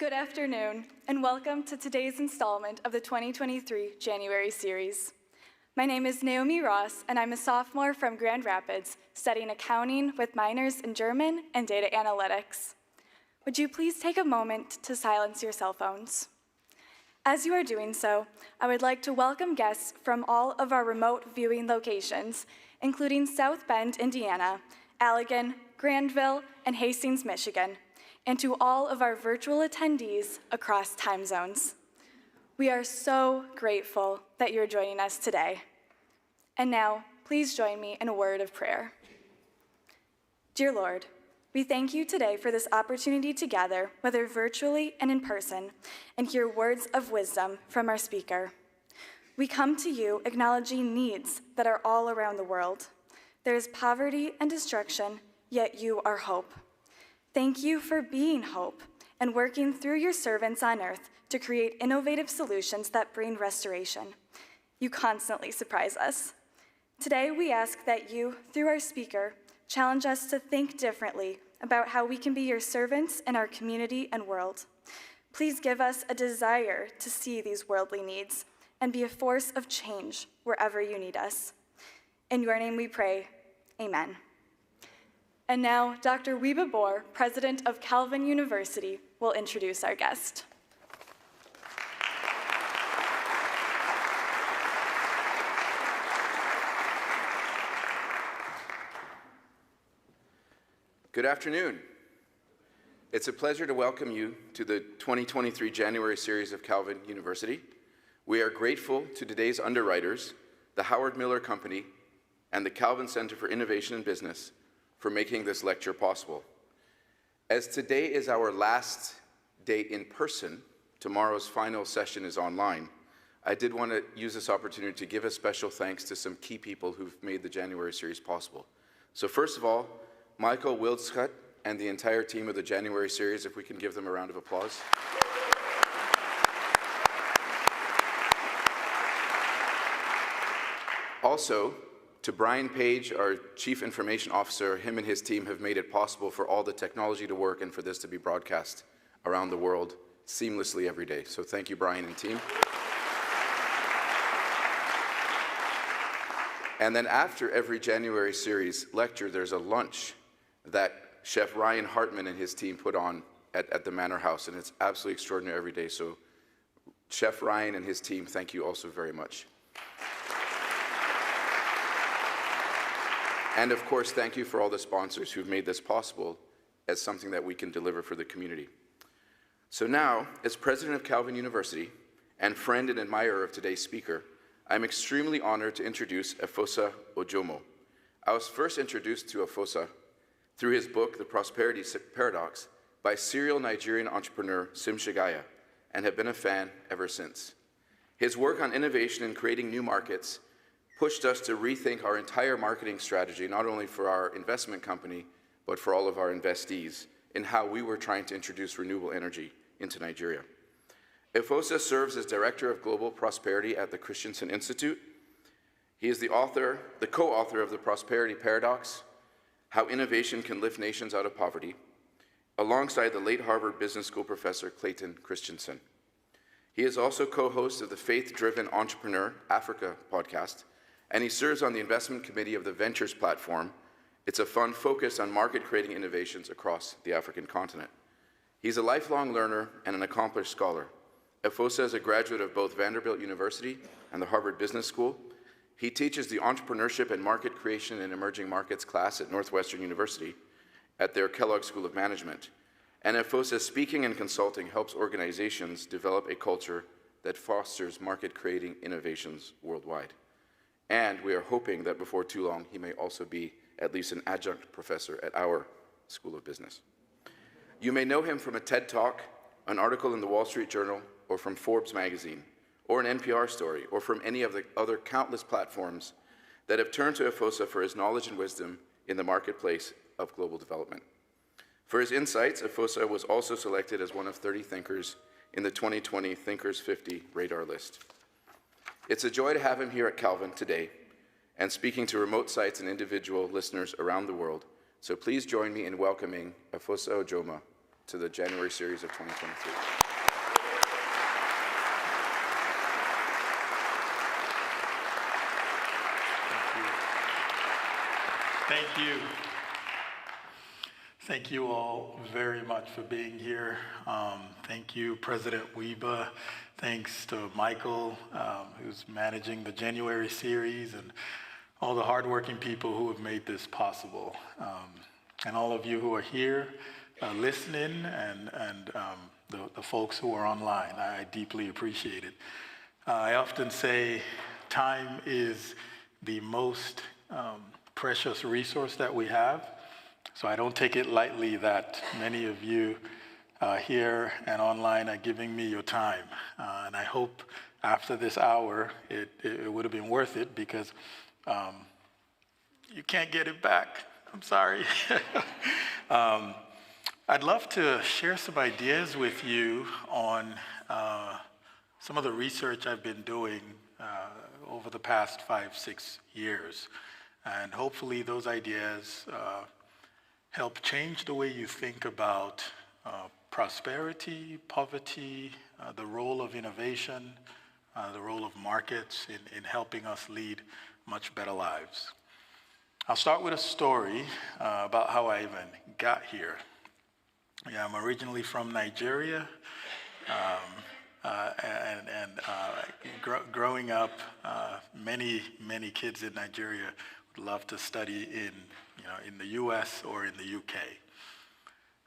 Good afternoon, and welcome to today's installment of the 2023 January series. My name is Naomi Ross, and I'm a sophomore from Grand Rapids, studying accounting with minors in German and data analytics. Would you please take a moment to silence your cell phones? As you are doing so, I would like to welcome guests from all of our remote viewing locations, including South Bend, Indiana, Allegan, Grandville, and Hastings, Michigan, and to all of our virtual attendees across time zones. We are so grateful that you're joining us today. And now, please join me in a word of prayer. Dear Lord, we thank you today for this opportunity to gather, whether virtually and in person, and hear words of wisdom from our speaker. We come to you acknowledging needs that are all around the world. There is poverty and destruction, yet you are hope. Thank you for being hope and working through your servants on earth to create innovative solutions that bring restoration. You constantly surprise us. Today, we ask that you, through our speaker, challenge us to think differently about how we can be your servants in our community and world. Please give us a desire to see these worldly needs and be a force of change wherever you need us. In your name we pray, amen. And now, Dr. Wiebe Bohr, president of Calvin University, will introduce our guest. Good afternoon. It's a pleasure to welcome you to the 2023 January series of Calvin University. We are grateful to today's underwriters, the Howard Miller Company, and the Calvin Center for Innovation and Business for making this lecture possible. As today is our last day in person, tomorrow's final session is online, I did want to use this opportunity to give a special thanks to some key people who've made the January series possible. So first of all, Michael Wildschut and the entire team of the January series, if we can give them a round of applause. Also, to Brian Page, our Chief Information Officer, him and his team have made it possible for all the technology to work and for this to be broadcast around the world seamlessly every day. So thank you, Brian and team. And then after every January series lecture, there's a lunch that Chef Ryan Hartman and his team put on at the Manor House, and it's absolutely extraordinary every day. So Chef Ryan and his team, thank you also very much. And of course, thank you for all the sponsors who've made this possible as something that we can deliver for the community. So now, as president of Calvin University and friend and admirer of today's speaker, I'm extremely honored to introduce Efosa Ojomo. I was first introduced to Efosa through his book, The Prosperity Paradox, by serial Nigerian entrepreneur Sim Shigaya, and have been a fan ever since. His work on innovation and creating new markets pushed us to rethink our entire marketing strategy, not only for our investment company, but for all of our investees, in how we were trying to introduce renewable energy into Nigeria. Efosa serves as Director of Global Prosperity at the Christensen Institute. He is the co-author of The Prosperity Paradox, How Innovation Can Lift Nations Out of Poverty, alongside the late Harvard Business School professor Clayton Christensen. He is also co-host of the Faith-Driven Entrepreneur Africa podcast, and he serves on the investment committee of the Ventures platform. It's a fund focused on market-creating innovations across the African continent. He's a lifelong learner and an accomplished scholar. Efosa is a graduate of both Vanderbilt University and the Harvard Business School. He teaches the Entrepreneurship and Market Creation in Emerging Markets class at Northwestern University at their Kellogg School of Management. And Efosa's speaking and consulting helps organizations develop a culture that fosters market-creating innovations worldwide. And we are hoping that before too long, he may also be at least an adjunct professor at our School of Business. You may know him from a TED Talk, an article in the Wall Street Journal, or from Forbes magazine, or an NPR story, or from any of the other countless platforms that have turned to Efosa for his knowledge and wisdom in the marketplace of global development. For his insights, Efosa was also selected as one of 30 thinkers in the 2020 Thinkers 50 radar list. It's a joy to have him here at Calvin today and speaking to remote sites and individual listeners around the world. So please join me in welcoming Efosa Ojomo to the January series of 2023. Thank you. Thank you all very much for being here. Thank you, President Wiebe. Thanks to Michael, who's managing the January series, and all the hardworking people who have made this possible. And all of you who are here listening, and the folks who are online. I deeply appreciate it. I often say time is the most precious resource that we have. So I don't take it lightly that many of you here and online are giving me your time. And I hope after this hour, it would have been worth it, because you can't get it back. I'm sorry. I'd love to share some ideas with you on some of the research I've been doing over the past 5-6 years. And hopefully those ideas help change the way you think about prosperity, poverty, the role of innovation, the role of markets in helping us lead much better lives. I'll start with a story about how I even got here. Yeah, I'm originally from Nigeria, growing up, many kids in Nigeria would love to study in the U.S. or in the U.K.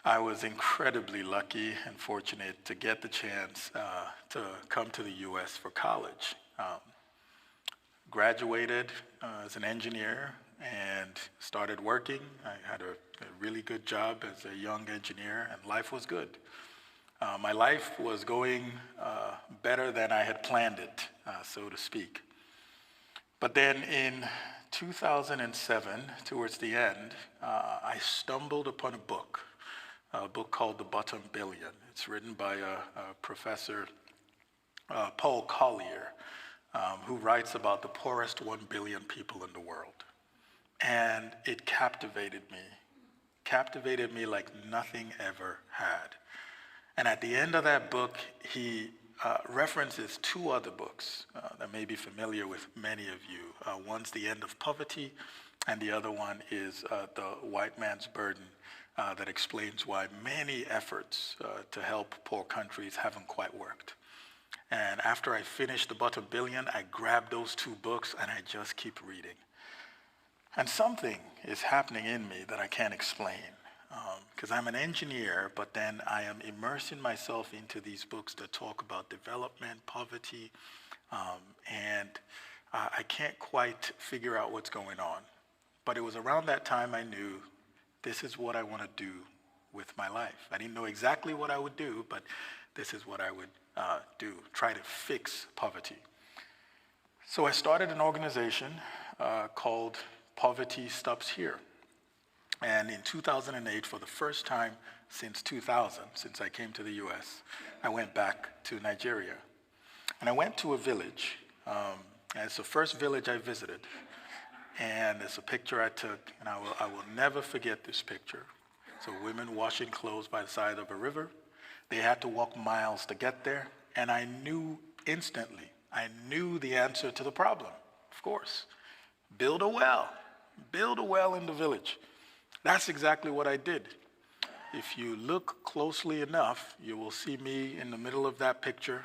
I was incredibly lucky and fortunate to get the chance to come to the U.S. for college. Graduated as an engineer and started working. I had a really good job as a young engineer, and life was good. My life was going better than I had planned it, so to speak. But then in 2007, towards the end, I stumbled upon a book called The Bottom Billion. It's written by a professor, Paul Collier, who writes about the poorest 1 billion people in the world. And it captivated me like nothing ever had. And at the end of that book, he references 2 other books that may be familiar with many of you. One's The End of Poverty, and the other one is The White Man's Burden, that explains why many efforts to help poor countries haven't quite worked. And after I finished The Bottom Billion, I grabbed those 2 books and I just keep reading. And something is happening in me that I can't explain. Because I'm an engineer, but then I am immersing myself into these books that talk about development, poverty, and I can't quite figure out what's going on. But it was around that time I knew this is what I want to do with my life. I didn't know exactly what I would do, but this is what I would do, try to fix poverty. So I started an organization called Poverty Stops Here. And in 2008, for the first time since 2000, since I came to the US, I went back to Nigeria. And I went to a village. And it's the first village I visited. And it's a picture I took, and I will never forget this picture. So women washing clothes by the side of a river. They had to walk miles to get there. And I knew instantly, I knew the answer to the problem, of course. Build a well in the village. That's exactly what I did. If you look closely enough, you will see me in the middle of that picture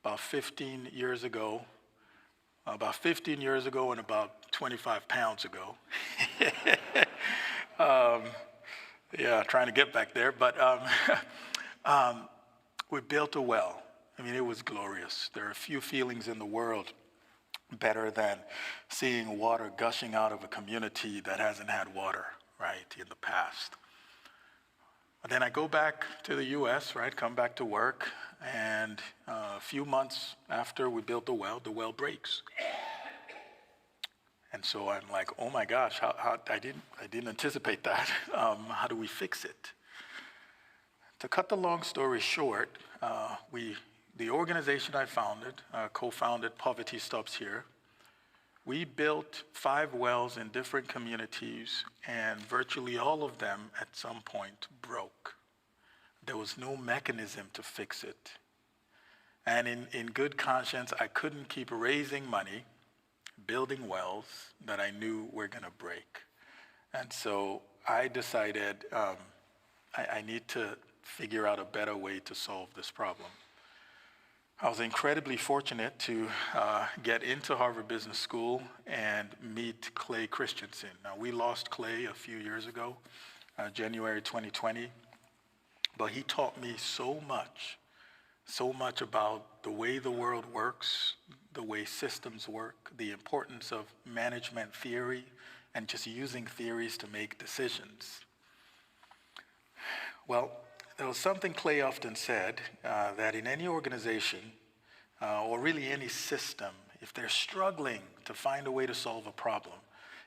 about 15 years ago and about 25 pounds ago. Yeah, trying to get back there. But we built a well. I mean, it was glorious. There are a few feelings in the world better than seeing water gushing out of a community that hasn't had water, right, in the past. But then I go back to the US, right, come back to work, and a few months after we built the well breaks. And so I'm like, oh my gosh, I didn't anticipate that. How do we fix it? To cut the long story short, the organization I founded, co-founded Poverty Stops Here, we built 5 wells in different communities, and virtually all of them at some point broke. There was no mechanism to fix it. And in good conscience, I couldn't keep raising money, building wells that I knew were going to break. And so I decided I need to figure out a better way to solve this problem. I was incredibly fortunate to get into Harvard Business School and meet Clay Christensen. Now, we lost Clay a few years ago, January 2020, but he taught me so much about the way the world works, the way systems work, the importance of management theory, and just using theories to make decisions. Well, there was something Clay often said, that in any organization, or really any system, if they're struggling to find a way to solve a problem,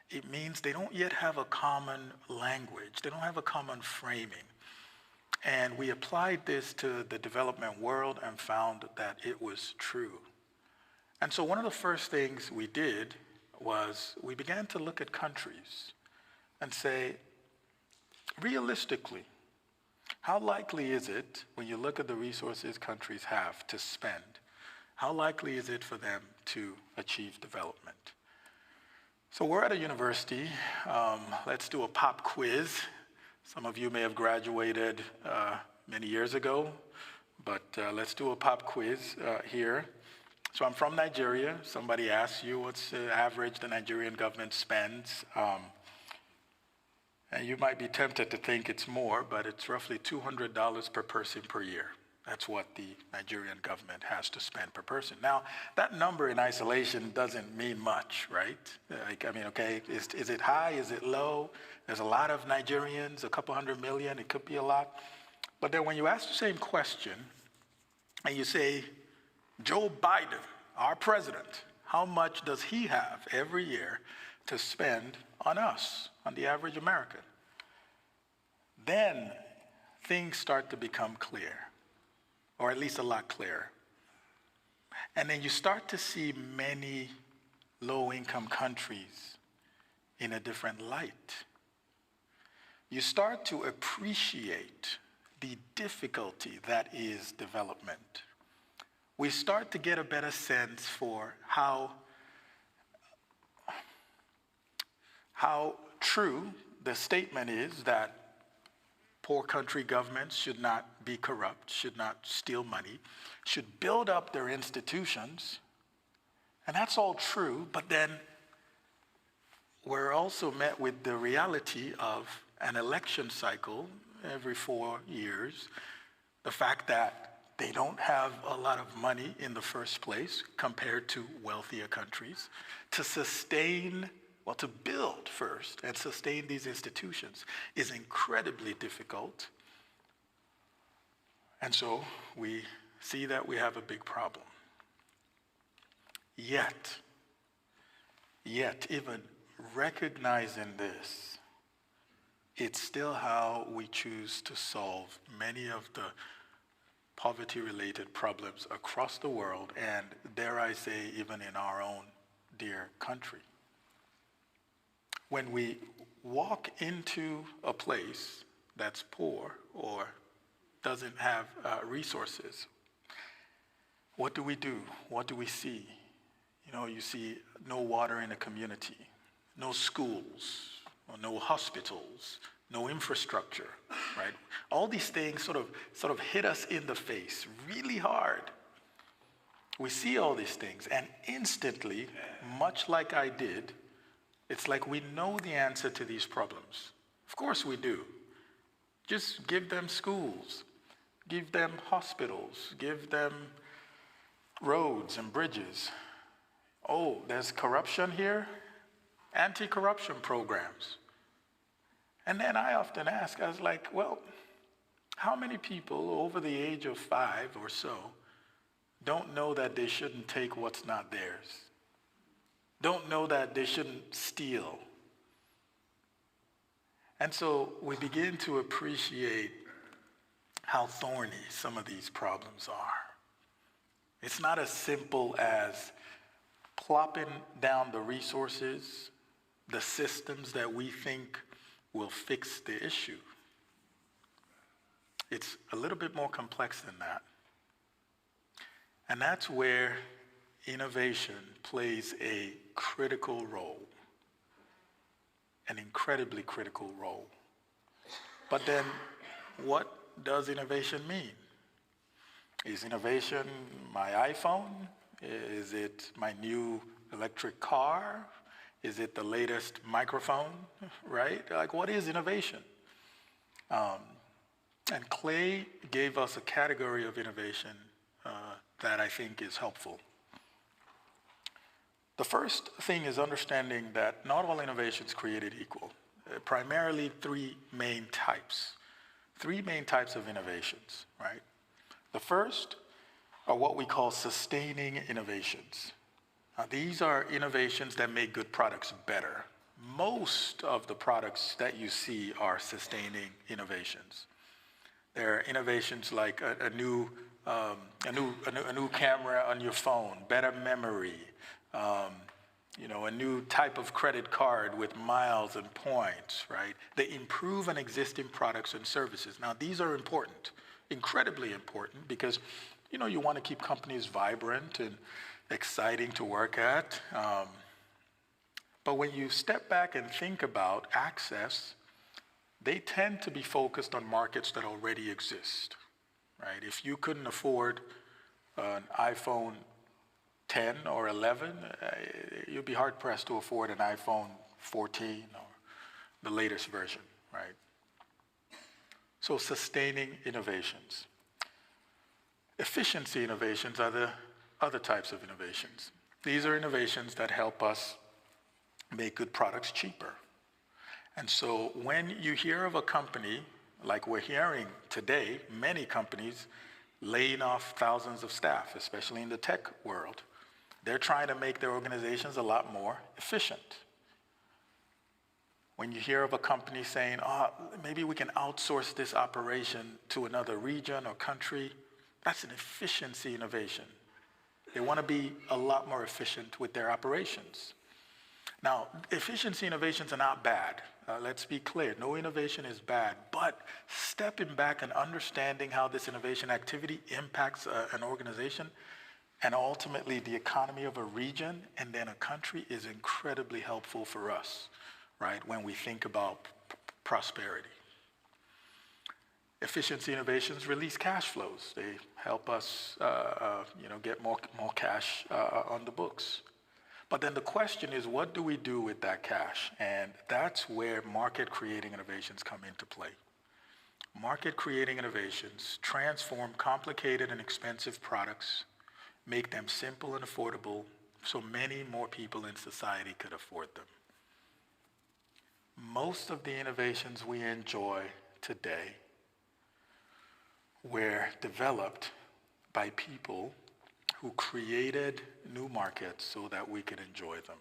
it means they don't yet have a common language. They don't have a common framing. And we applied this to the development world and found that it was true. And so one of the first things we did was we began to look at countries and say, realistically, how likely is it, when you look at the resources countries have to spend, how likely is it for them to achieve development? So we're at a university. Let's do a pop quiz. Some of you may have graduated many years ago, but let's do a pop quiz here. So I'm from Nigeria. Somebody asks you what's the average the Nigerian government spends. And you might be tempted to think it's more, but it's roughly $200 per person per year. That's what the Nigerian government has to spend per person. Now, that number in isolation doesn't mean much, right? Okay, is it high? Is it low? There's a lot of Nigerians, a couple 100 million. It could be a lot. But then when you ask the same question and you say, Joe Biden, our president, how much does he have every year to spend on us, on the average American? Then things start to become clear, or at least a lot clearer. And then you start to see many low-income countries in a different light. You start to appreciate the difficulty that is development. We start to get a better sense for how true the statement is that poor country governments should not be corrupt, should not steal money, should build up their institutions. And that's all true, but then we're also met with the reality of an election cycle every 4 years, the fact that they don't have a lot of money in the first place compared to wealthier countries to sustain, well, to build first and sustain these institutions is incredibly difficult. And so we see that we have a big problem. Yet, even recognizing this, it's still how we choose to solve many of the poverty-related problems across the world, and dare I say, even in our own dear country. When we walk into a place that's poor or doesn't have resources, what do we do? What do we see? You see no water in a community, no schools, or no hospitals, no infrastructure, right? All these things sort of hit us in the face really hard. We see all these things, and instantly, much like I did, it's like we know the answer to these problems. Of course we do. Just give them schools, give them hospitals, give them roads and bridges. Oh, there's corruption here? Anti-corruption programs. And then I often ask, I was like, well, how many people over the age of 5 or so don't know that they shouldn't take what's not theirs? Don't know that they shouldn't steal? And so we begin to appreciate how thorny some of these problems are. It's not as simple as plopping down the resources, the systems that we think will fix the issue. It's a little bit more complex than that. And that's where innovation plays a critical role, an incredibly critical role. But then, what does innovation mean? Is innovation my iPhone? Is it my new electric car? Is it the latest microphone, right? Like, what is innovation? And Clay gave us a category of innovation that I think is helpful. The first thing is understanding that not all innovation is created equal. Primarily three main types of innovations, right? The first are what we call sustaining innovations. Now, these are innovations that make good products better. Most of the products that you see are sustaining innovations. There are innovations like a new camera on your phone, better memory, a new type of credit card with miles and points, right? They improve on existing products and services. Now, these are important, incredibly important, because you want to keep companies vibrant and exciting to work at. But when you step back and think about access, they tend to be focused on markets that already exist, right? If you couldn't afford an iPhone 10 or 11, you'd be hard pressed to afford an iPhone 14 or the latest version, right? So sustaining innovations. Efficiency innovations are the other types of innovations. These are innovations that help us make good products cheaper. And so when you hear of a company, like we're hearing today, many companies laying off thousands of staff, especially in the tech world, they're trying to make their organizations a lot more efficient. When you hear of a company saying, maybe we can outsource this operation to another region or country, that's an efficiency innovation. They want to be a lot more efficient with their operations. Now, efficiency innovations are not bad. Let's be clear, no innovation is bad, but stepping back and understanding how this innovation activity impacts an organization and ultimately the economy of a region and then a country is incredibly helpful for us, right, when we think about prosperity. Efficiency innovations release cash flows. They help us get more cash on the books. But then the question is, what do we do with that cash? And that's where market-creating innovations come into play. Market-creating innovations transform complicated and expensive products, make them simple and affordable so many more people in society could afford them. Most of the innovations we enjoy today were developed by people who created new markets so that we could enjoy them.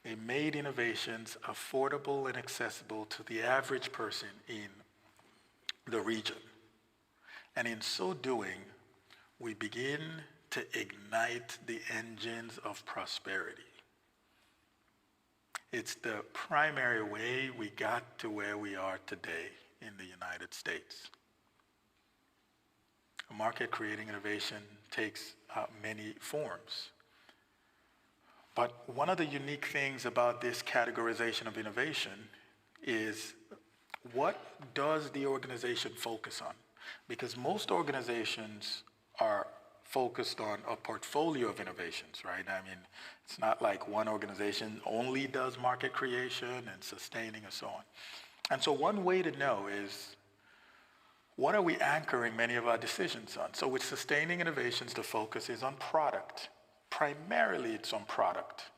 They made innovations affordable and accessible to the average person in the region. And in so doing, we begin to ignite the engines of prosperity. It's the primary way we got to where we are today in the United States. A market-creating innovation takes many forms. But one of the unique things about this categorization of innovation is what does the organization focus on? Because most organizations are focused on a portfolio of innovations, right? I mean, it's not like one organization only does market creation and sustaining and so on. And so one way to know is, what are we anchoring many of our decisions on? So with sustaining innovations, the focus is on product. Primarily, it's on product.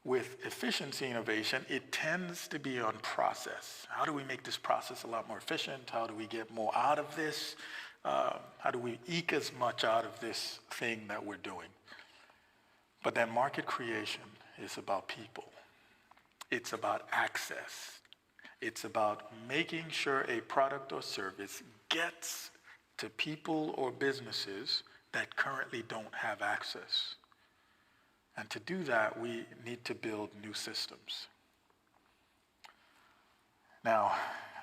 With efficiency innovation, it tends to be on process. How do we make this process a lot more efficient? How do we get more out of this? How do we eke as much out of this thing that we're doing? But then market creation is about people. It's about access. It's about making sure a product or service gets to people or businesses that currently don't have access. And to do that, we need to build new systems. Now,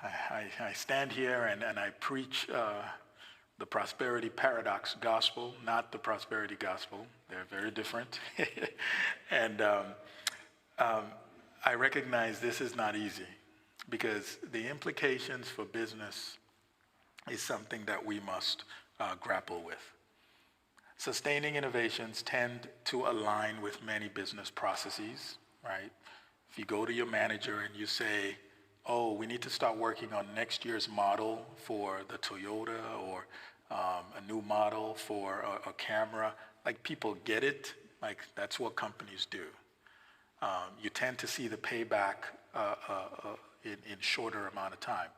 I stand here and I preach the prosperity paradox gospel, not the prosperity gospel. They're very different. And I recognize this is not easy because the implications for business is something that we must grapple with. Sustaining innovations tend to align with many business processes, right? If you go to your manager and you say, oh, we need to start working on next year's model for the Toyota or a new model for a camera, like people get it, like that's what companies do. You tend to see the payback in shorter amount of time.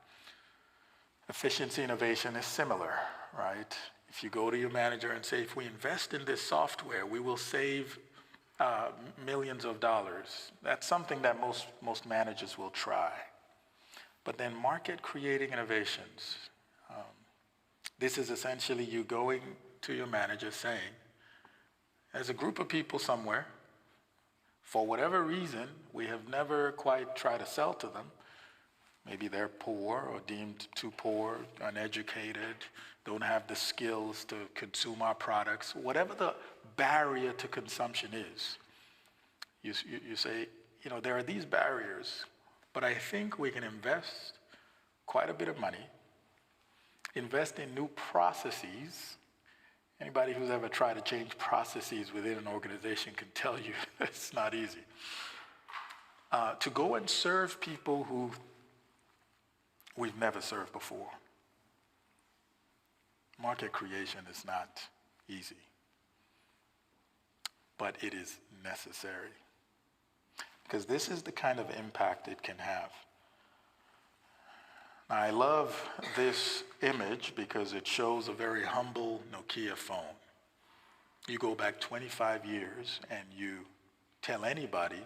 Efficiency innovation is similar, right? If you go to your manager and say, if we invest in this software, we will save millions of dollars. That's something that most managers will try. But then market creating innovations, this is essentially you going to your manager saying, there's a group of people somewhere, for whatever reason, we have never quite tried to sell to them. Maybe they're poor or deemed too poor, uneducated, don't have the skills to consume our products. Whatever the barrier to consumption is, you say, there are these barriers, but I think we can invest quite a bit of money, invest in new processes. Anybody who's ever tried to change processes within an organization can tell you it's not easy. To go and serve people who we've never served before. Market creation is not easy, but it is necessary because this is the kind of impact it can have. Now, I love this image because it shows a very humble Nokia phone. You go back 25 years and you tell anybody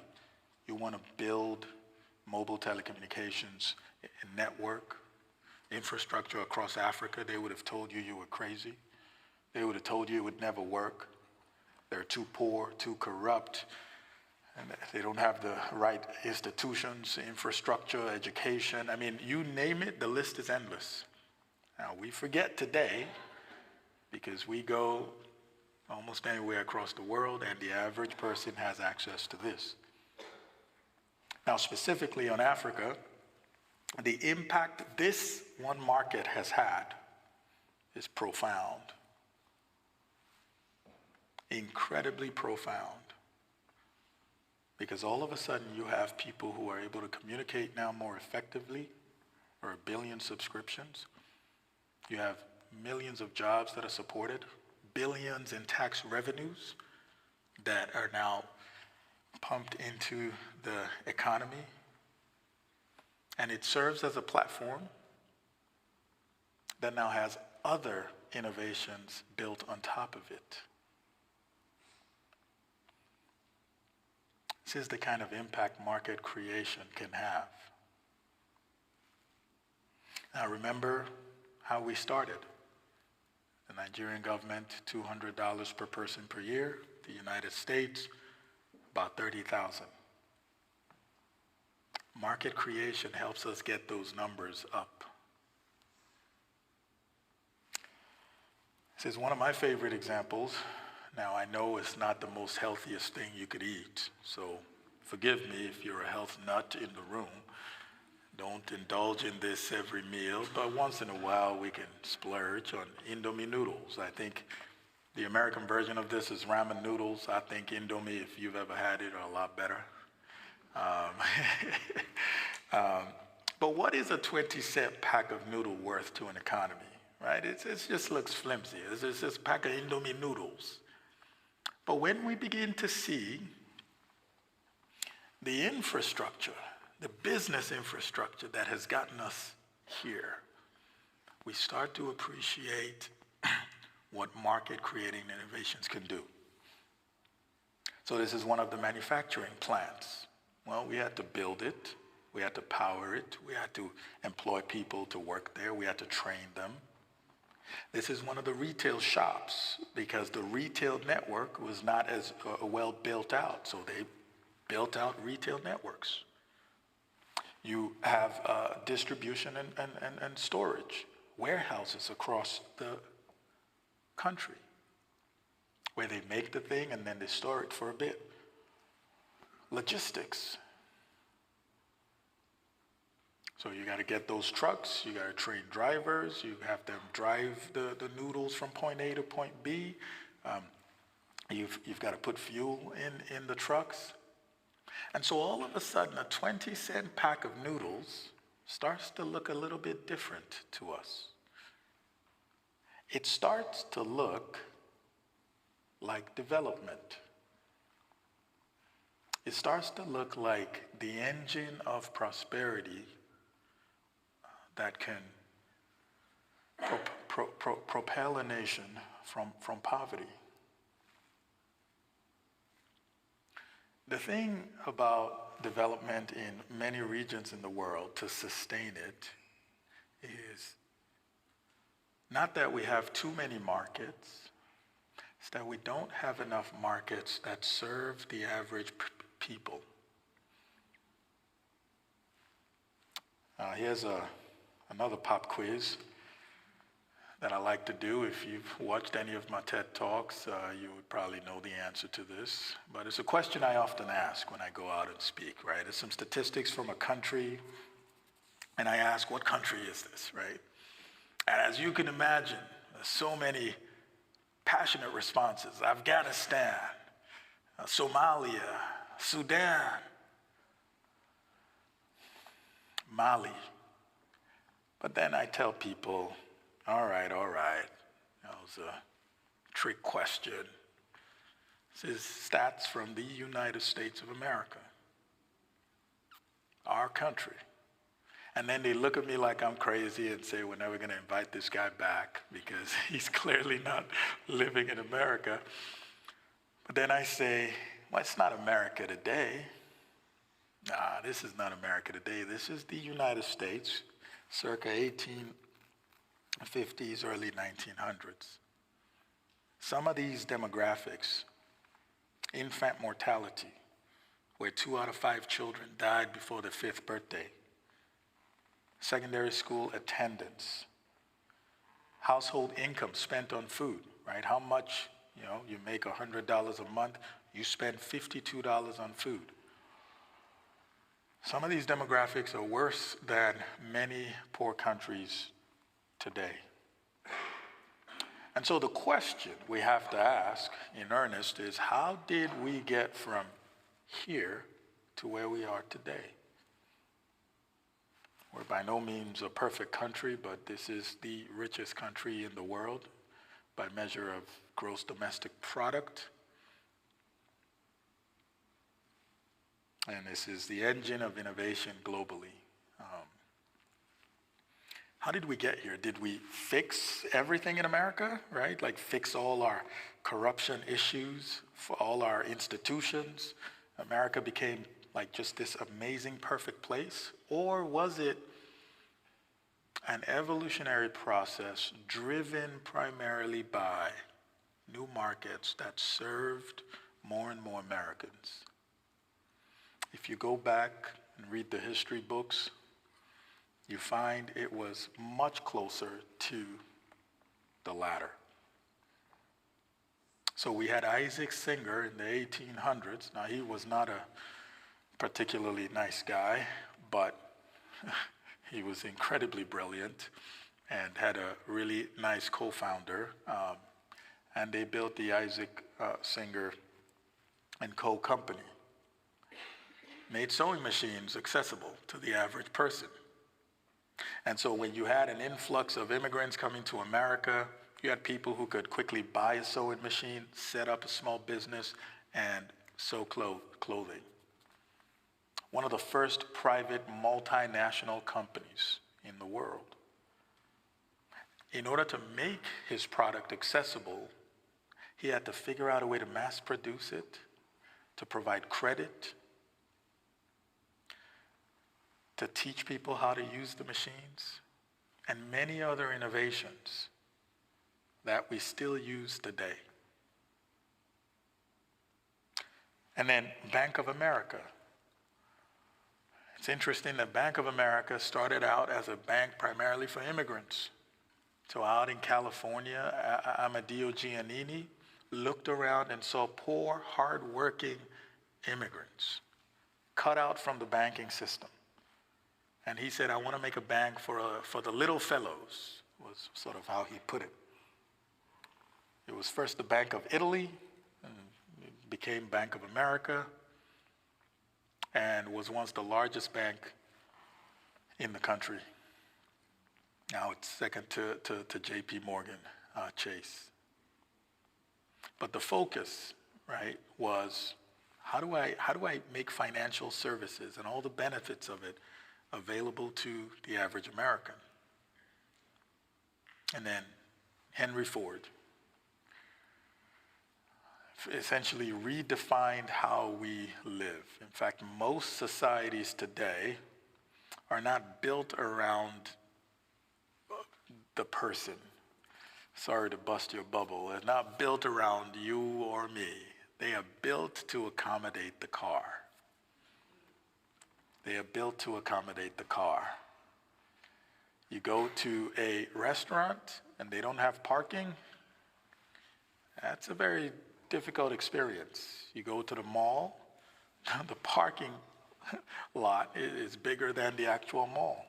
you want to build mobile telecommunications network, infrastructure across Africa, they would have told you you were crazy. They would have told you it would never work. They're too poor, too corrupt, and they don't have the right institutions, infrastructure, education. I mean, you name it, the list is endless. Now, we forget today because we go almost anywhere across the world and the average person has access to this. Now, specifically on Africa, the impact this one market has had is profound, incredibly profound, because all of a sudden you have people who are able to communicate now more effectively. There are 1 billion subscriptions. You have millions of jobs that are supported, billions in tax revenues that are now pumped into the economy. And it serves as a platform that now has other innovations built on top of it. This is the kind of impact market creation can have. Now remember how we started. The Nigerian government, $200 per person per year. The United States, about 30,000. Market creation helps us get those numbers up. This is one of my favorite examples. Now, I know it's not the most healthiest thing you could eat, so forgive me if you're a health nut in the room. Don't indulge in this every meal, but once in a while we can splurge on Indomie noodles. I think the American version of this is ramen noodles. I think Indomie, if you've ever had it, are a lot better. But what is a 20-cent pack of noodle worth to an economy, right? It just looks flimsy. It's just a pack of Indomie noodles. But when we begin to see the infrastructure, the business infrastructure that has gotten us here, we start to appreciate what market-creating innovations can do. So this is one of the manufacturing plants. Well, we had to build it, we had to power it, we had to employ people to work there, we had to train them. This is one of the retail shops because the retail network was not as well built out, so they built out retail networks. You have distribution and storage, warehouses across the country where they make the thing and then they store it for a bit. Logistics. So you got to get those trucks, you got to train drivers, you have them drive the noodles from point A to point B. You've got to put fuel in the trucks. And so all of a sudden, a 20-cent pack of noodles starts to look a little bit different to us. It starts to look like development. It starts to look like the engine of prosperity that can propel a nation from poverty. The thing about development in many regions in the world to sustain it is not that we have too many markets, it's that we don't have enough markets that serve the average people. Here's another pop quiz that I like to do. If you've watched any of my TED Talks, you would probably know the answer to this. But it's a question I often ask when I go out and speak, right? It's some statistics from a country, and I ask, what country is this, right? And as you can imagine, there's so many passionate responses. Afghanistan, Somalia, Sudan, Mali. But then I tell people, all right, that was a trick question. This is stats from the United States of America, our country. And then they look at me like I'm crazy and say, we're never gonna invite this guy back because he's clearly not living in America. But then I say, well, it's not America today. Nah, this is not America today. This is the United States, circa 1850s, early 1900s. Some of these demographics, infant mortality, where 2 out of 5 children died before their 5th birthday, secondary school attendance, household income spent on food, right? How much, you make $100 a month, you spend $52 on food. Some of these demographics are worse than many poor countries today. And so the question we have to ask in earnest is, how did we get from here to where we are today? We're by no means a perfect country, but this is the richest country in the world by measure of gross domestic product. And this is the engine of innovation globally. How did we get here? Did we fix everything in America, right? Like fix all our corruption issues for all our institutions? America became like just this amazing, perfect place? Or was it an evolutionary process driven primarily by new markets that served more and more Americans? If you go back and read the history books, you find it was much closer to the latter. So we had Isaac Singer in the 1800s. Now, he was not a particularly nice guy, but he was incredibly brilliant and had a really nice co-founder. And they built the Isaac Singer and Co. company. Made sewing machines accessible to the average person. And so when you had an influx of immigrants coming to America, you had people who could quickly buy a sewing machine, set up a small business, and sew clothing. One of the first private multinational companies in the world. In order to make his product accessible, he had to figure out a way to mass produce it, to provide credit, to teach people how to use the machines, and many other innovations that we still use today. And then Bank of America. It's interesting that Bank of America started out as a bank primarily for immigrants. So out in California, Amadeo Giannini looked around and saw poor, hardworking immigrants cut out from the banking system. And he said, I want to make a bank for the little fellows, was sort of how he put it. It was first the Bank of Italy, and it became Bank of America, and was once the largest bank in the country. Now it's second to JP Morgan Chase. But the focus, right, was how do I make financial services and all the benefits of it available to the average American? And then Henry Ford essentially redefined how we live. In fact, most societies today are not built around the person. Sorry to bust your bubble. They're not built around you or me. They are built to accommodate the car. They are built to accommodate the car. You go to a restaurant and they don't have parking. That's a very difficult experience. You go to the mall, the parking lot is bigger than the actual mall.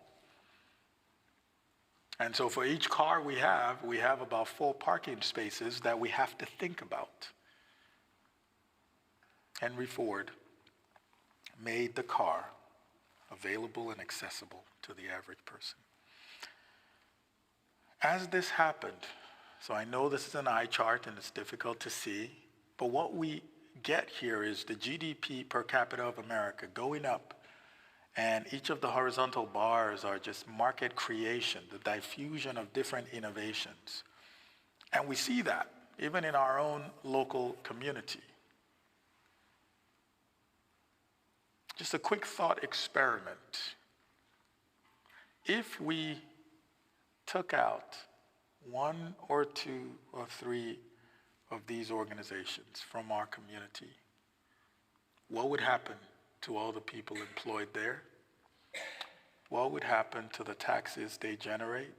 And so for each car we have about 4 parking spaces that we have to think about. Henry Ford made the car available and accessible to the average person. As this happened, so I know this is an eye chart and it's difficult to see, but what we get here is the GDP per capita of America going up, and each of the horizontal bars are just market creation, the diffusion of different innovations. And we see that even in our own local community. Just a quick thought experiment. If we took out 1 or 2 or 3 of these organizations from our community, what would happen to all the people employed there? What would happen to the taxes they generate?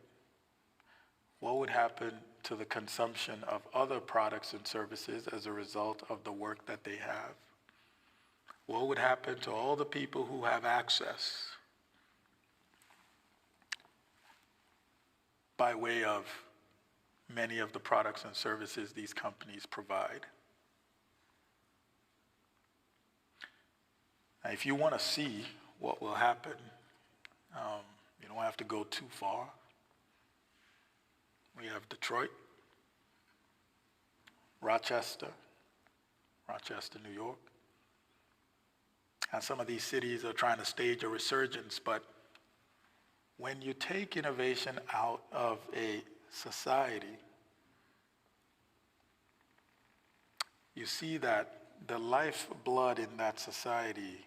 What would happen to the consumption of other products and services as a result of the work that they have? What would happen to all the people who have access by way of many of the products and services these companies provide? Now, if you want to see what will happen, you don't have to go too far. We have Detroit, Rochester, New York. And some of these cities are trying to stage a resurgence, but when you take innovation out of a society, you see that the lifeblood in that society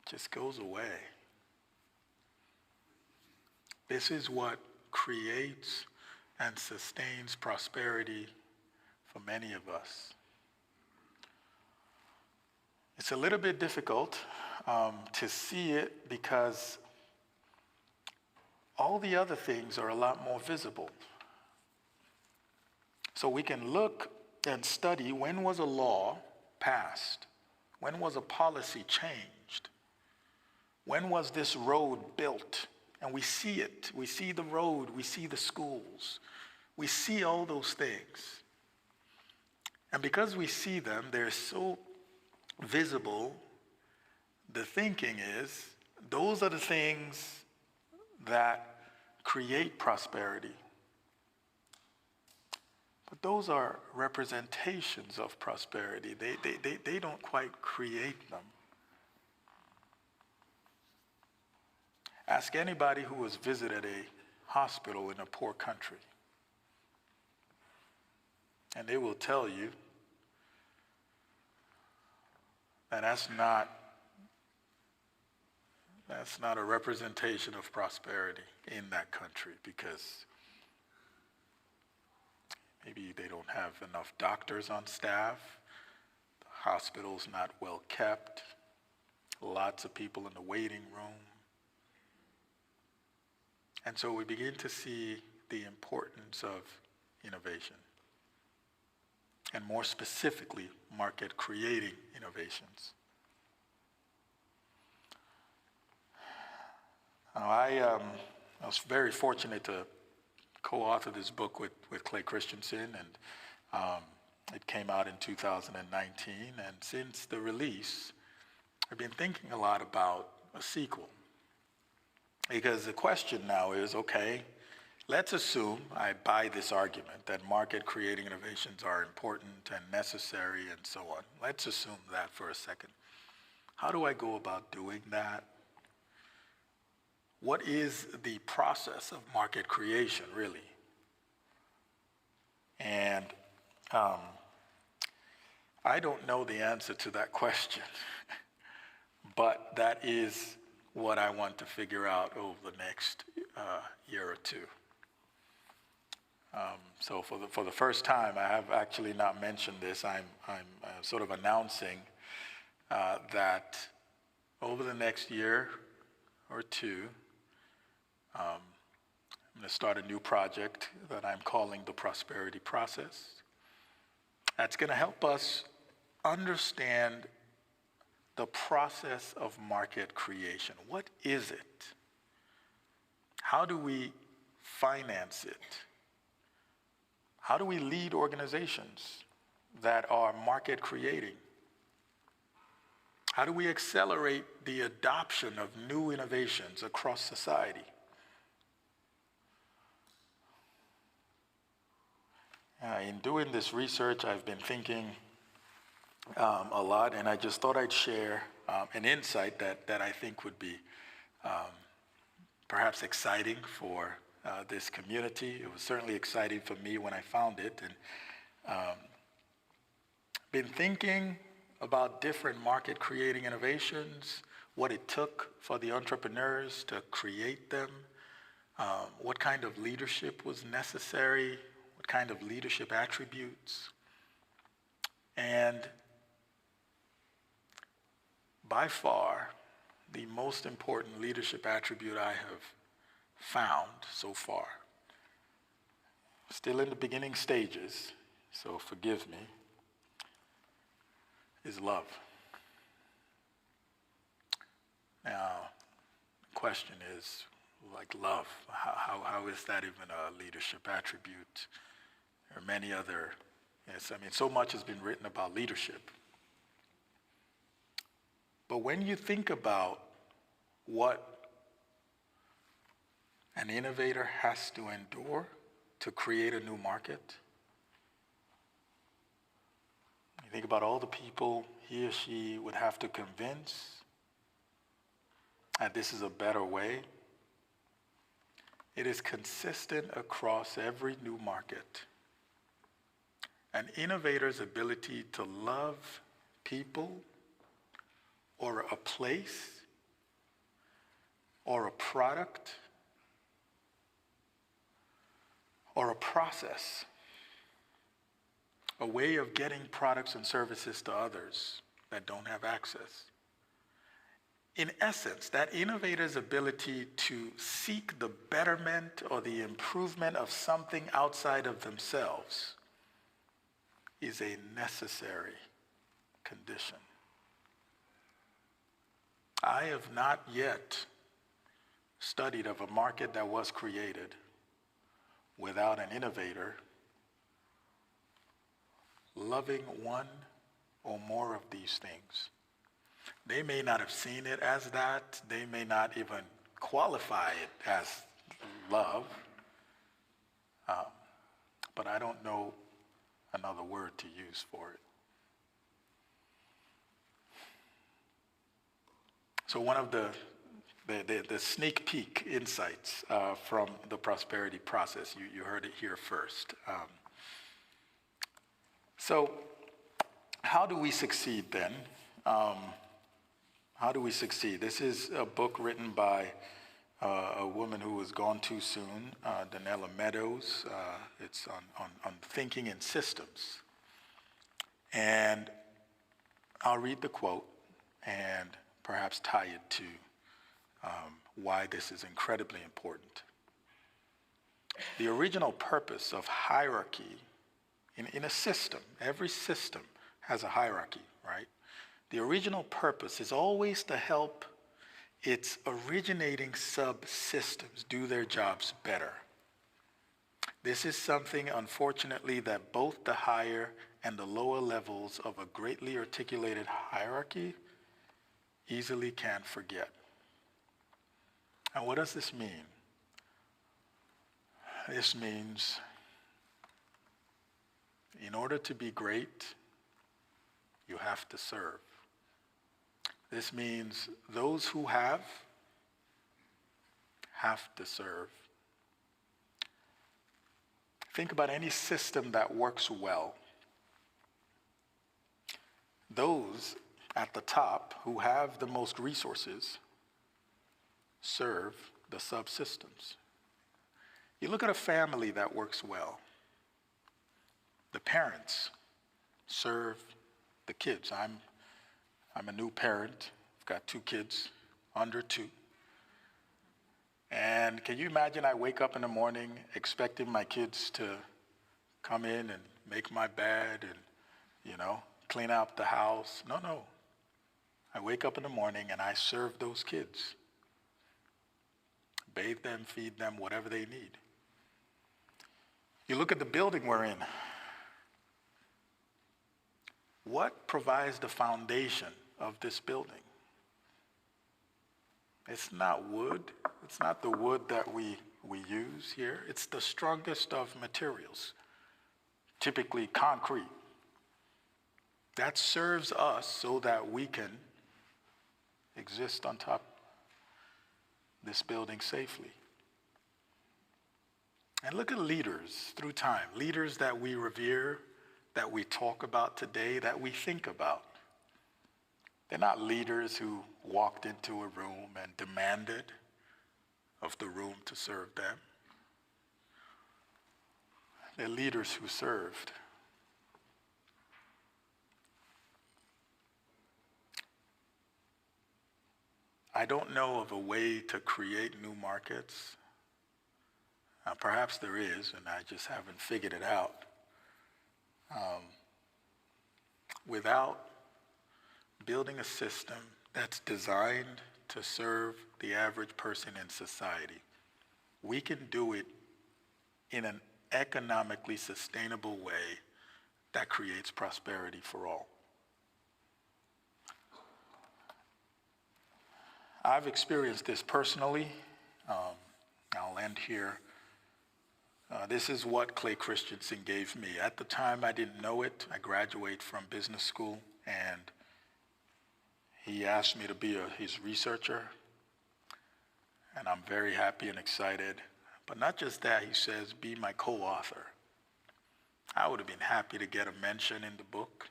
just goes away. This is what creates and sustains prosperity for many of us. It's a little bit difficult to see it because all the other things are a lot more visible. So we can look and study, when was a law passed? When was a policy changed? When was this road built? And we see it. We see the road. We see the schools. We see all those things. And because we see them, they're so visible, the thinking is, those are the things that create prosperity. But those are representations of prosperity. They don't quite create them. Ask anybody who has visited a hospital in a poor country, and they will tell you that that's not a representation of prosperity in that country, because maybe they don't have enough doctors on staff, the hospital's not well kept, lots of people in the waiting room. And so we begin to see the importance of innovation, and more specifically, market-creating innovations. Now, I was very fortunate to co-author this book with Clay Christensen, and it came out in 2019. And since the release, I've been thinking a lot about a sequel. Because the question now is, okay, let's assume I buy this argument that market-creating innovations are important and necessary and so on. Let's assume that for a second. How do I go about doing that? What is the process of market creation, really? And I don't know the answer to that question, but that is what I want to figure out over the next year or two. So for the first time, I have actually not mentioned this. I'm sort of announcing that over the next year or two, I'm going to start a new project that I'm calling the Prosperity Process. That's going to help us understand the process of market creation. What is it? How do we finance it? How do we lead organizations that are market creating? How do we accelerate the adoption of new innovations across society? In doing this research, I've been thinking a lot, and I just thought I'd share an insight that I think would be perhaps exciting for this community. It was certainly exciting for me when I found it, and been thinking about different market-creating innovations, what it took for the entrepreneurs to create them, what kind of leadership was necessary, what kind of leadership attributes. And by far, the most important leadership attribute I have found so far, still in the beginning stages, so forgive me, is love. Now, the question is, like love, how is that even a leadership attribute? There are many other, so much has been written about leadership. But when you think about what an innovator has to endure to create a new market, you think about all the people he or she would have to convince that this is a better way. It is consistent across every new market. An innovator's ability to love people or a place or a product or a process, a way of getting products and services to others that don't have access. In essence, that innovator's ability to seek the betterment or the improvement of something outside of themselves is a necessary condition. I have not yet studied of a market that was created without an innovator loving one or more of these things. They may not have seen it as that. They may not even qualify it as love. But I don't know another word to use for it. So one of the sneak peek insights from the prosperity process, you heard it here first. So how do we succeed then? How do we succeed? This is a book written by a woman who was gone too soon, Donella Meadows. It's on thinking in systems. And I'll read the quote, and perhaps tie it to why this is incredibly important. The original purpose of hierarchy in a system, every system has a hierarchy, right? The original purpose is always to help its originating subsystems do their jobs better. This is something, unfortunately, that both the higher and the lower levels of a greatly articulated hierarchy easily can forget. And what does this mean? This means in order to be great, you have to serve. This means those who have to serve. Think about any system that works well. Those at the top who have the most resources serve the subsystems. You look at a family that works well. The parents serve the kids. I'm a new parent. I've got 2 kids, under 2. And can you imagine I wake up in the morning expecting my kids to come in and make my bed and, clean out the house? No. I wake up in the morning and I serve those kids. Bathe them, feed them, whatever they need. You look at the building we're in. What provides the foundation of this building? It's not wood. It's not the wood that we use here. It's the strongest of materials, typically concrete. That serves us so that we can exist on top of this building safely. And look at leaders through time, leaders that we revere, that we talk about today, that we think about. They're not leaders who walked into a room and demanded of the room to serve them. They're leaders who served. I don't know of a way to create new markets. Perhaps there is, and I just haven't figured it out. Without building a system that's designed to serve the average person in society, we can do it in an economically sustainable way that creates prosperity for all. I've experienced this personally. I'll end here. This is what Clay Christensen gave me. At the time, I didn't know it. I graduated from business school, and he asked me to be his researcher, and I'm very happy and excited. But not just that, he says, be my co-author. I would have been happy to get a mention in the book.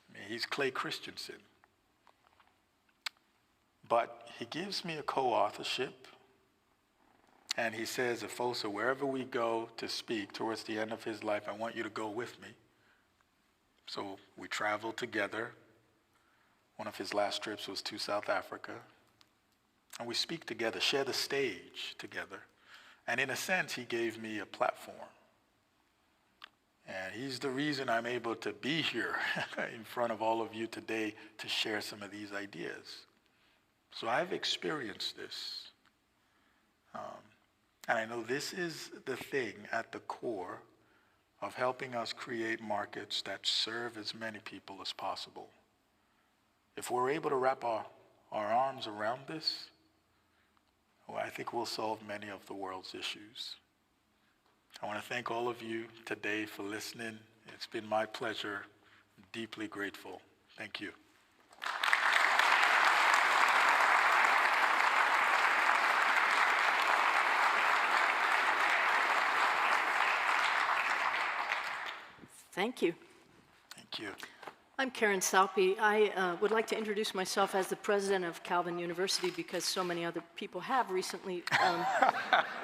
I mean, he's Clay Christensen. But he gives me a co-authorship, and he says, Efosa, wherever we go to speak towards the end of his life, I want you to go with me. So we traveled together. One of his last trips was to South Africa. And we speak together, share the stage together. And in a sense, he gave me a platform. And he's the reason I'm able to be here in front of all of you today to share some of these ideas. So I've experienced this. And I know this is the thing at the core of helping us create markets that serve as many people as possible. If we're able to wrap our arms around this, well, I think we'll solve many of the world's issues. I want to thank all of you today for listening. It's been my pleasure. I'm deeply grateful. Thank you. Thank you. Thank you. I'm Karen Salpe. I would like to introduce myself as the president of Calvin University because so many other people have recently,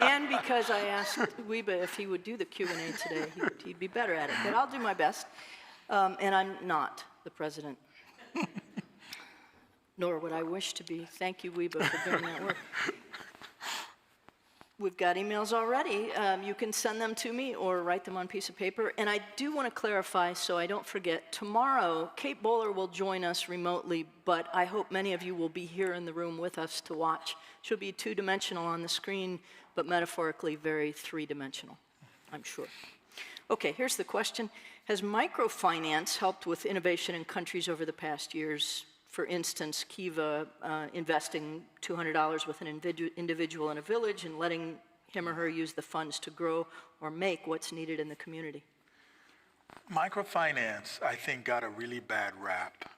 and because I asked Wiebe if he would do the Q&A today. He'd be better at it, but I'll do my best. And I'm not the president. Nor would I wish to be. Thank you, Wiebe, for doing that work. We've got emails already. You can send them to me or write them on a piece of paper. And I do want to clarify, so I don't forget, tomorrow, Kate Bowler will join us remotely, but I hope many of you will be here in the room with us to watch. She'll be two-dimensional on the screen, but metaphorically very three-dimensional, I'm sure. Okay, here's the question. Has microfinance helped with innovation in countries over the past years? For instance, Kiva investing $200 with an individual in a village and letting him or her use the funds to grow or make what's needed in the community. Microfinance, I think, got a really bad rap.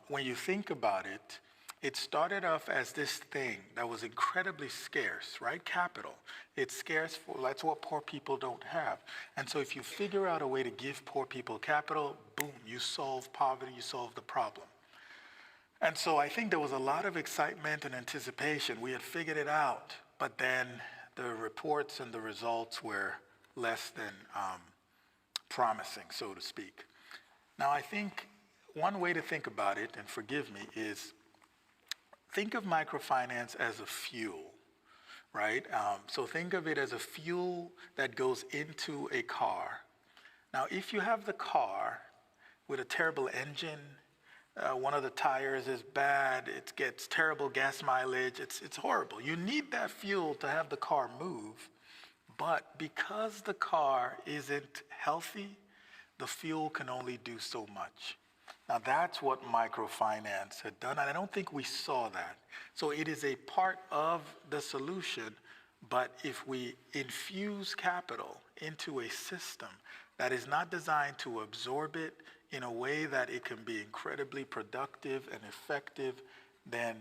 When you think about it, it started off as this thing that was incredibly scarce, right? Capital. It's scarce, that's what poor people don't have. And so if you figure out a way to give poor people capital, boom, you solve poverty, you solve the problem. And so I think there was a lot of excitement and anticipation. We had figured it out, but then the reports and the results were less than promising, so to speak. Now, I think one way to think about it, and forgive me, is think of microfinance as a fuel, right? So think of it as a fuel that goes into a car. Now, if you have the car with a terrible engine, one of the tires is bad, it gets terrible gas mileage, it's horrible. You need that fuel to have the car move, but because the car isn't healthy, the fuel can only do so much. Now that's what microfinance had done, and I don't think we saw that. So it is a part of the solution, but if we infuse capital into a system that is not designed to absorb it in a way that it can be incredibly productive and effective, then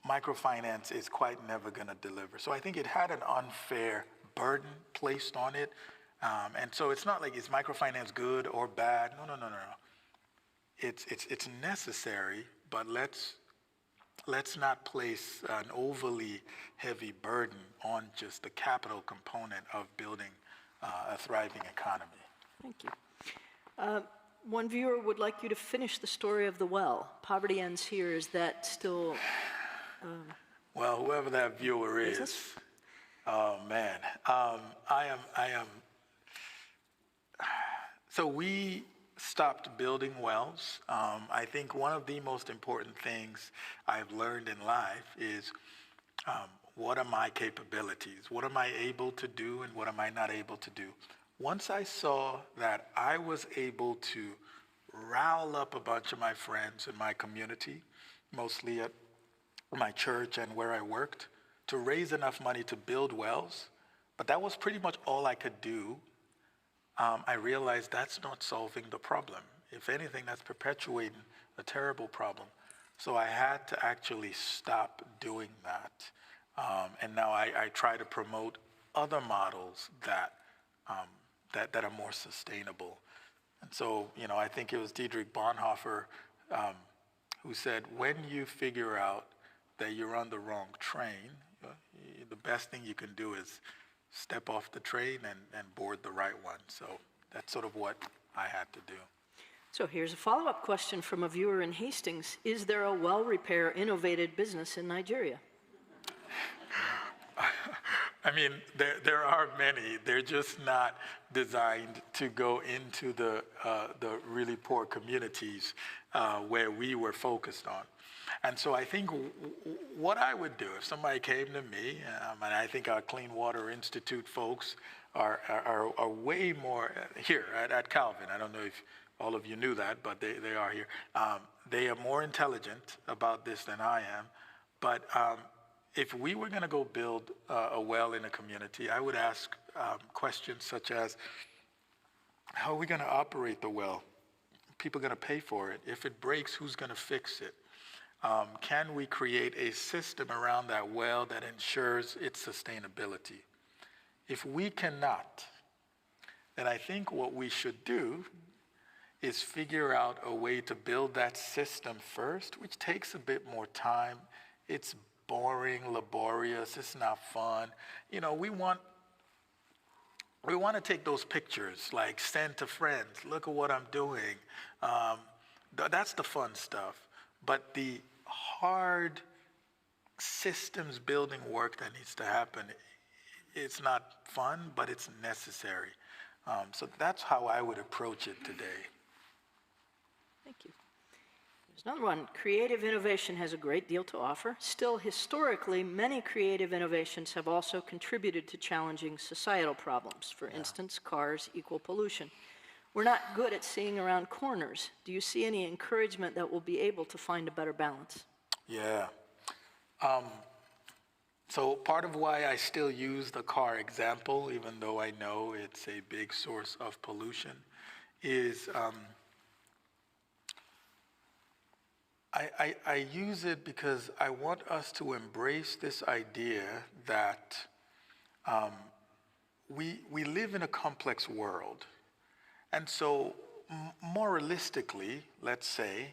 microfinance is quite never going to deliver. So I think it had an unfair burden placed on it. And so it's not like, is microfinance good or bad? No. It's necessary, but let's not place an overly heavy burden on just the capital component of building a thriving economy. Thank you. One viewer would like you to finish the story of the well. Poverty ends here. Is that still? Well, whoever that viewer is, oh man, I am. So we stopped building wells. I think one of the most important things I've learned in life is what are my capabilities? What am I able to do and what am I not able to do? Once I saw that I was able to rile up a bunch of my friends in my community, mostly at my church and where I worked, to raise enough money to build wells, but that was pretty much all I could do, I realized that's not solving the problem. If anything, that's perpetuating a terrible problem. So I had to actually stop doing that. And now I try to promote other models that are more sustainable. And so, I think it was Dietrich Bonhoeffer who said, when you figure out that you're on the wrong train, the best thing you can do is step off the train and board the right one. So that's sort of what I had to do. So here's a follow-up question from a viewer in Hastings. Is there a well repair innovated business in Nigeria? I mean, there are many. They're just not designed to go into the really poor communities where we were focused on. And so I think what I would do if somebody came to me, and I think our Clean Water Institute folks are way more here at Calvin. I don't know if all of you knew that, but they are here. They are more intelligent about this than I am. But if we were going to go build a well in a community, I would ask questions such as, how are we going to operate the well? People are going to pay for it. If it breaks, who's going to fix it? Can we create a system around that well that ensures its sustainability? If we cannot, then I think what we should do is figure out a way to build that system first, which takes a bit more time. It's boring, laborious, it's not fun. We want to take those pictures, like send to friends, look at what I'm doing. That's the fun stuff. But the hard systems building work that needs to happen. It's not fun, but it's necessary. So that's how I would approach it today. Thank you. There's another one. Creative innovation has a great deal to offer. Still, historically, many creative innovations have also contributed to challenging societal problems. For instance, cars equal pollution. We're not good at seeing around corners. Do you see any encouragement that we'll be able to find a better balance? Yeah. So part of why I still use the car example, even though I know it's a big source of pollution, is I use it because I want us to embrace this idea that we live in a complex world. And so moralistically, let's say,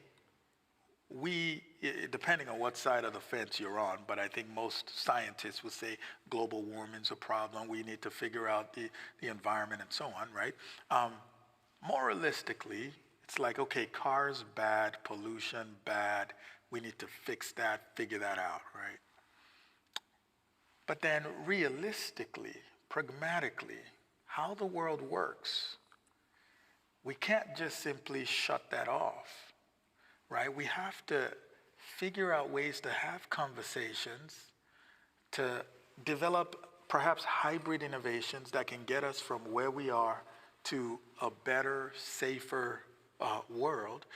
depending on what side of the fence you're on, but I think most scientists would say global warming's a problem. We need to figure out the environment and so on, right? Moralistically, it's like, okay, cars bad, pollution bad. We need to fix that, figure that out, right? But then realistically, pragmatically, how the world works, we can't just simply shut that off. Right? We have to figure out ways to have conversations, to develop perhaps hybrid innovations that can get us from where we are to a better, safer world.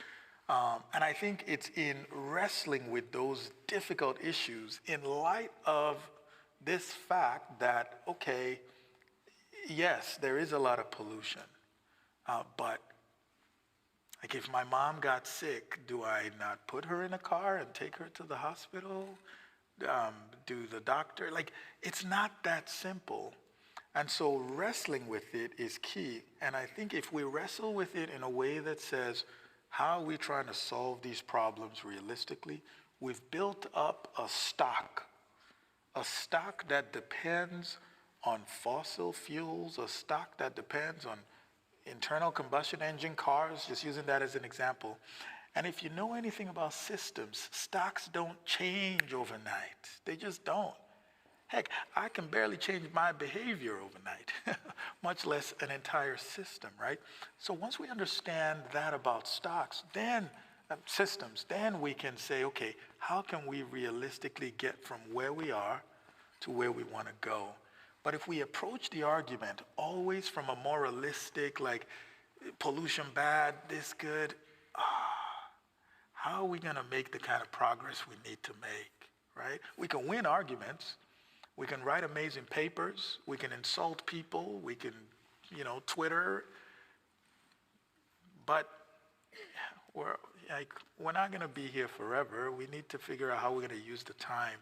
And I think it's in wrestling with those difficult issues in light of this fact that, okay, yes, there is a lot of pollution, but like if my mom got sick, do I not put her in a car and take her to the hospital? Do the doctor? Like, it's not that simple. And so wrestling with it is key. And I think if we wrestle with it in a way that says, how are we trying to solve these problems realistically? We've built up a stock that depends on fossil fuels, a stock that depends on internal combustion engine cars, just using that as an example. And if you know anything about systems, stocks don't change overnight. They just don't. Heck, I can barely change my behavior overnight, much less an entire system, right? So once we understand that about stocks, then systems, then we can say, okay, how can we realistically get from where we are to where we want to go? But if we approach the argument always from a moralistic, like pollution bad, this good, how are we going to make the kind of progress we need to make, right? We can win arguments. We can write amazing papers. We can insult people. We can, Twitter. But we're not going to be here forever. We need to figure out how we're going to use the time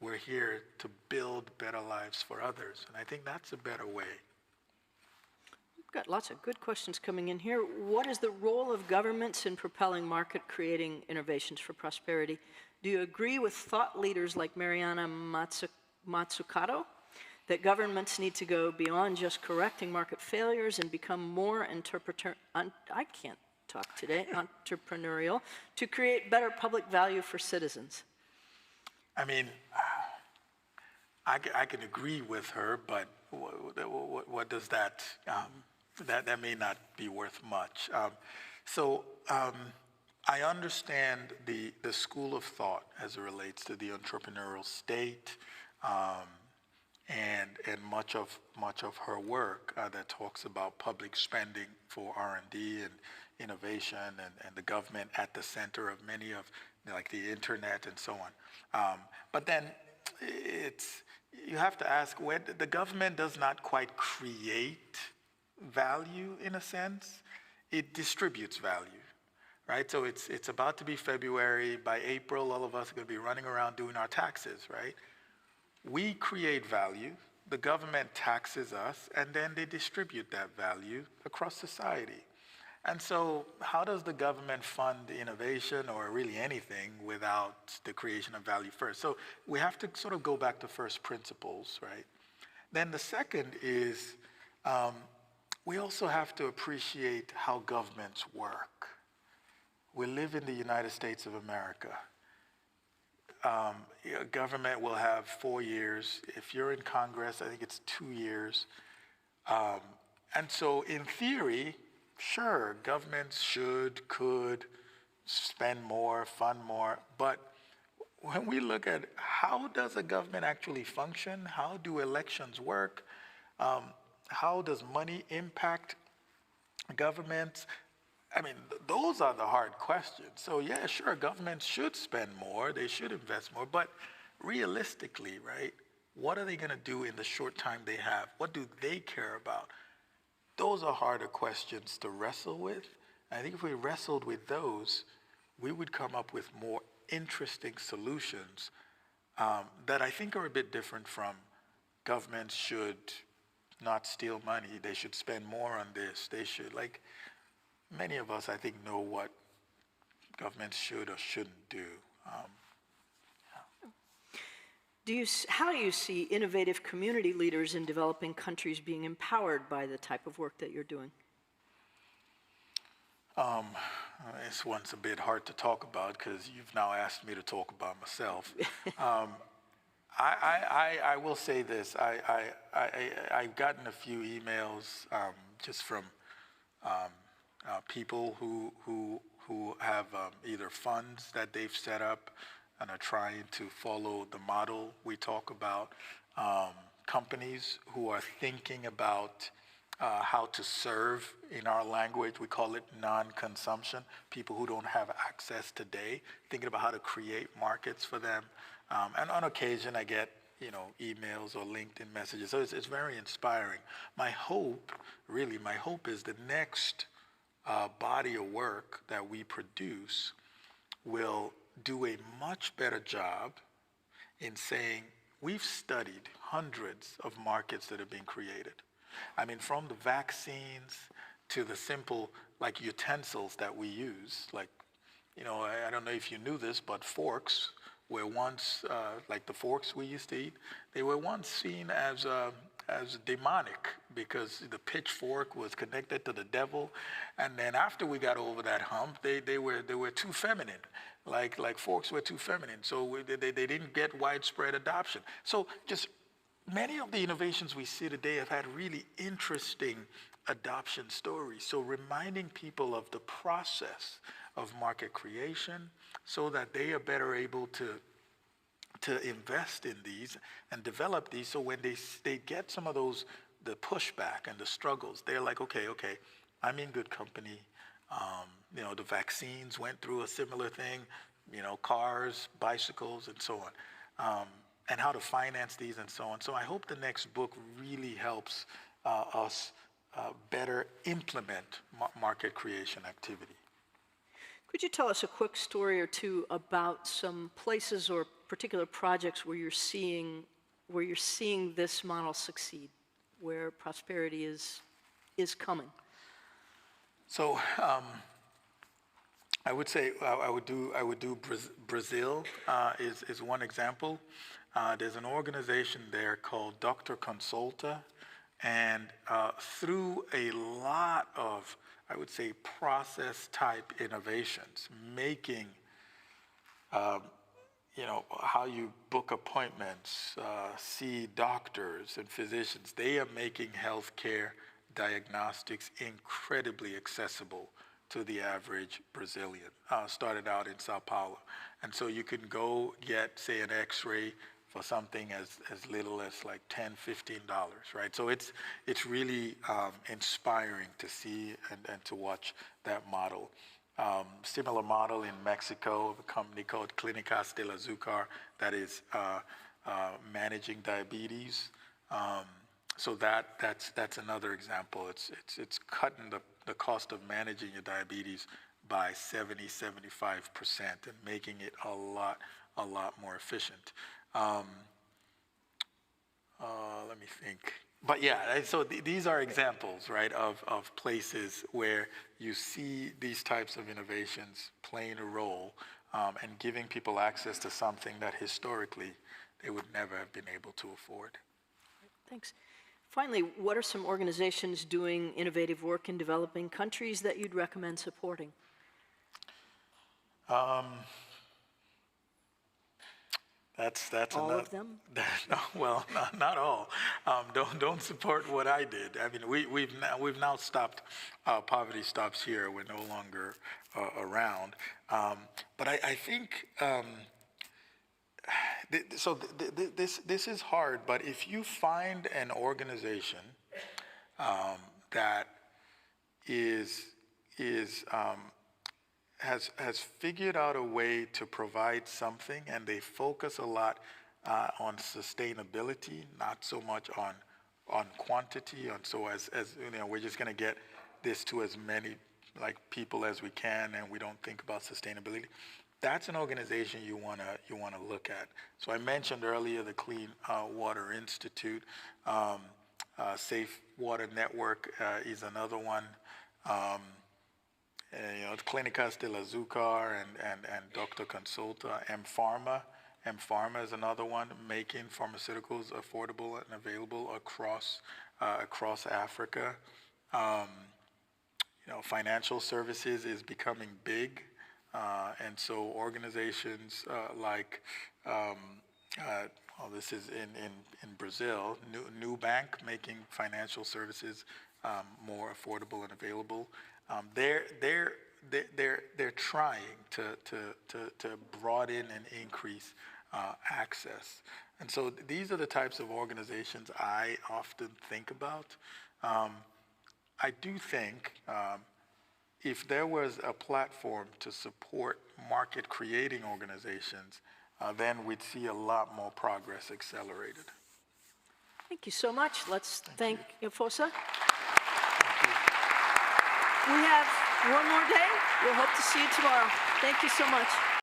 we're here to build better lives for others. And I think that's a better way. We've got lots of good questions coming in here. What is the role of governments in propelling market-creating innovations for prosperity? Do you agree with thought leaders like Mariana Mazzucato that governments need to go beyond just correcting market failures and become more entrepreneurial to create better public value for citizens? I mean, I can agree with her, but what does that, that may not be worth much. I understand the school of thought as it relates to the entrepreneurial state, and much of her work that talks about public spending for R&D and innovation and the government at the center of many of like the internet and so on. But then you have to ask, where the government does not quite create value in a sense, it distributes value, right? So it's about to be February. By April, all of us are going to be running around doing our taxes, right? We create value, the government taxes us, and then they distribute that value across society. And so how does the government fund innovation or really anything without the creation of value first? So we have to sort of go back to first principles, right? Then the second is we also have to appreciate how governments work. We live in the United States of America. government will have 4 years. If you're in Congress, I think it's 2 years. And so in theory, sure, governments could spend more, fund more, but when we look at how does a government actually function, how do elections work, how does money impact governments? I mean, those are the hard questions. So yeah, sure, governments should spend more, they should invest more, but realistically, right, what are they gonna do in the short time they have? What do they care about? Those are harder questions to wrestle with. I think if we wrestled with those, we would come up with more interesting solutions that I think are a bit different from governments should not steal money, they should spend more on this, they should, like, many of us, I think, know what governments should or shouldn't do. How do you see innovative community leaders in developing countries being empowered by the type of work that you're doing? This one's a bit hard to talk about because you've now asked me to talk about myself. I will say this. I've gotten a few emails just from people who have either funds that they've set up and are trying to follow the model we talk about, companies who are thinking about how to serve, in our language, we call it non-consumption, people who don't have access today, thinking about how to create markets for them. And on occasion, I get emails or LinkedIn messages, so it's very inspiring. My hope is the next body of work that we produce will do a much better job in saying, we've studied hundreds of markets that have been created. I mean, from the vaccines to the simple, like, utensils that we use, like, I don't know if you knew this, but forks were once, like the forks we used to eat, they were once seen as demonic because the pitchfork was connected to the devil. And then after we got over that hump, they were too feminine. Like forks were too feminine, so they didn't get widespread adoption. So just many of the innovations we see today have had really interesting adoption stories. So reminding people of the process of market creation so that they are better able to invest in these and develop these, so when they get some of those, the pushback and the struggles, they're like, okay, I'm in good company. The vaccines went through a similar thing, cars, bicycles, and so on, and how to finance these and so on. So I hope the next book really helps us better implement market creation activity. Could you tell us a quick story or two about some places or particular projects where you're seeing this model succeed, where prosperity is coming? So I would say I would do Brazil is one example. There's an organization there called Dr. Consulta, and through a lot of, I would say, process type innovations, making how you book appointments, see doctors and physicians, they are making healthcare diagnostics incredibly accessible to the average Brazilian. Started out in Sao Paulo. And so you can go get, say, an x-ray for something as little as like $10, $15, right? So it's really inspiring to see and to watch that model. Similar model in Mexico of a company called Clínicas del Azúcar that is managing diabetes. So that's another example. It's cutting the cost of managing your diabetes by 70-75% and making it a lot more efficient. Let me think. But yeah, so these are examples, right, of places where you see these types of innovations playing a role and giving people access to something that historically they would never have been able to afford. Thanks. Finally, what are some organizations doing innovative work in developing countries that you'd recommend supporting? That's All enough. of them? No, well, not all. Don't support what I did. I mean, we've now stopped. Poverty Stops Here. We're no longer around. But I think this is hard. But if you find an organization that has figured out a way to provide something, and they focus a lot on sustainability, not so much on quantity. And so as you know, we're just going to get this to as many people as we can, and we don't think about sustainability. That's an organization you want to look at. So I mentioned earlier the Clean Water Institute. Safe Water Network is another one. Clínicas del Azúcar and Dr. Consulta. M-Pharma is another one, making pharmaceuticals affordable and available across Africa. Financial services is becoming big, and so organizations like this is in Brazil, Nubank, making financial services more affordable and available. They're trying to broaden and increase access. And so these are the types of organizations I often think about. I do think if there was a platform to support market-creating organizations, then we'd see a lot more progress accelerated. Thank you so much. Let's thank Efosa. We have one more day. We'll hope to see you tomorrow. Thank you so much.